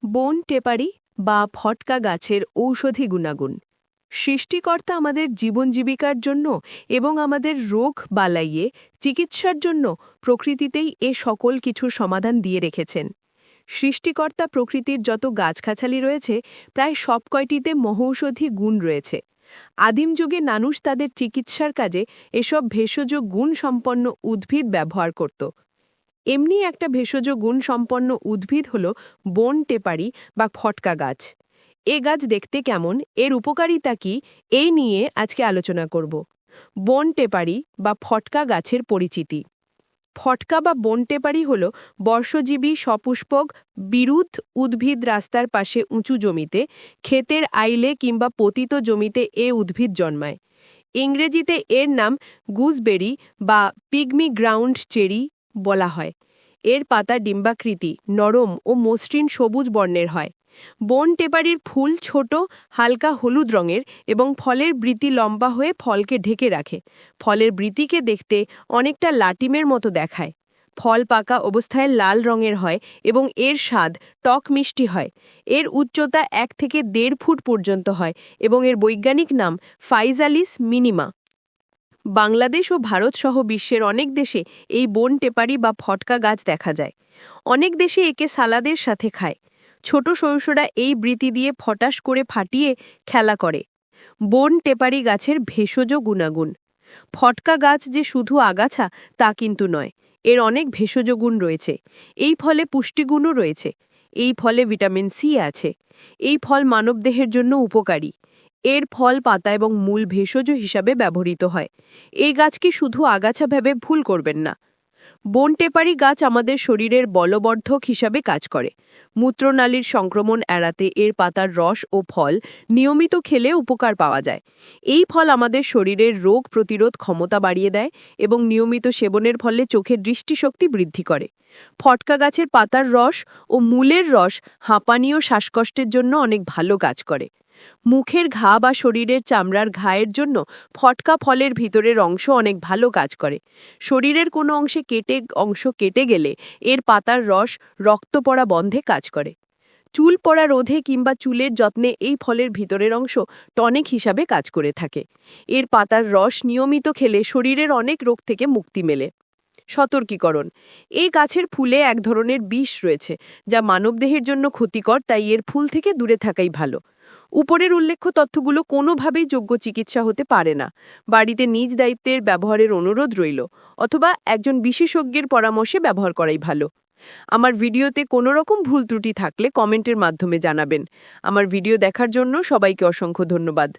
বন টেপারি বা ফটকা গাছের ঔষধি গুণাগুণ সৃষ্টিকর্তা আমাদের জীবন জীবিকার জন্য এবং আমাদের রোগ বালাইয়ে চিকিৎসার জন্য প্রকৃতিতেই এ সকল কিছুর সমাধান দিয়ে রেখেছেন। সৃষ্টিকর্তা প্রকৃতির যত গাছগাছালি রয়েছে প্রায় সব কয়টিতে মহৌষধি গুণ রয়েছে। আদিম যুগে মানুষ তাদের চিকিৎসার কাজে এসব ভেষজ গুণ সম্পন্ন উদ্ভিদ ব্যবহার করত। এমনি একটা ভেষজ গুণ সম্পন্ন উদ্ভিদ হল বন টেপারি বা ফটকা গাছ। এ গাছ দেখতে কেমন, এর উপকারিতা কি, এই নিয়ে আজকে আলোচনা করব। বন টেপারি বা ফটকা গাছের পরিচিতি। ফটকা বা বন টেপারি হল বর্ষজীবী সপুষ্পক বিরুদ্ধ উদ্ভিদ। রাস্তার পাশে উঁচু জমিতে, ক্ষেতের আইলে কিংবা পতিত জমিতে এ উদ্ভিদ জন্মায়। ইংরেজিতে এর নাম গুজবেরি বা পিগমি গ্রাউন্ড চেরি বলা হয়। এর পাতা ডিম্বাকৃতি, নরম ও মসৃণ সবুজ বর্ণের হয়। বন টেপারির ফুল ছোট, হালকা হলুদ রঙের এবং ফলের বৃতি লম্বা হয়ে ফলকে ঢেকে রাখে। ফলের বৃতিকে দেখতে অনেকটা লাটিমের মতো দেখায়। ফল পাকা অবস্থায় লাল রঙের হয় এবং এর স্বাদ টক মিষ্টি হয়। এর উচ্চতা 1 থেকে 1.5 ফুট পর্যন্ত হয় এবং এর বৈজ্ঞানিক নাম ফাইজালিস মিনিমা। বাংলাদেশ ও ভারত সহ বিশ্বের অনেক দেশে এই বন টেপারি বা ফটকা গাছ দেখা যায়। অনেক দেশে একে সালাদের সাথে খায়। ছোট শৈশবরা এই বৃতি দিয়ে ফটাস করে ফাটিয়ে খেলা করে। বন টেপারি গাছের ভেষজ গুণাগুণ। ফটকা গাছ যে শুধু আগাছা তা কিন্তু নয়, এর অনেক ভেষজ গুণ রয়েছে। এই ফলে পুষ্টিগুণও রয়েছে। এই ফলে ভিটামিন সি আছে। এই ফল মানবদেহের জন্য উপকারী। এর ফল, পাতা এবং মূল ভেষজ হিসাবে ব্যবহৃত হয়। এই গাছকে শুধু আগাছা ভেবে ভুল করবেন না। বন টেপারি গাছ আমাদের শরীরের বলবর্ধক হিসাবে কাজ করে। মূত্রনালীর সংক্রমণ এড়াতে এর পাতার রস ও ফল নিয়মিত খেলে উপকার পাওয়া যায়। এই ফল আমাদের শরীরের রোগ প্রতিরোধ ক্ষমতা বাড়িয়ে দেয় এবং নিয়মিত সেবনের ফলে চোখের দৃষ্টিশক্তি বৃদ্ধি করে। ফটকা গাছের পাতার রস ও মূলের রস হাঁপানি ও শ্বাসকষ্টের জন্য অনেক ভালো কাজ করে। মুখের ঘা বা শরীরের চামড়ার ঘায়ের জন্য ফটকা ফলের ভিতরের অংশ অনেক ভালো কাজ করে। শরীরের কোনো অংশ কেটে গেলে এর পাতার রস রক্ত পড়া বন্ধে কাজ করে। চুল পড়া রোধে কিংবা চুলের যত্নে এই ফলের ভিতরের অংশ টনিক হিসাবে কাজ করে থাকে। এর পাতার রস নিয়মিত খেলে শরীরের অনেক রোগ থেকে মুক্তি মেলে। সতর্কীকরণ: এই গাছের ফুলে এক ধরনের বিষ রয়েছে যা মানবদেহের জন্য ক্ষতিকর, তাই এর ফুল থেকে দূরে থাকাই ভালো। উপরের উল্লেখ্য তথ্যগুলো কোনোভাবেই যোগ্য চিকিৎসা হতে পারে না। বাড়িতে নিজ দায়িত্বের ব্যবহারের অনুরোধ রইল, অথবা একজন বিশেষজ্ঞের পরামর্শে ব্যবহার করাই ভালো। আমার ভিডিওতে কোনো রকম ভুল ত্রুটি থাকলে কমেন্টের মাধ্যমে জানাবেন। আমার ভিডিও দেখার জন্য সবাইকে অসংখ্য ধন্যবাদ।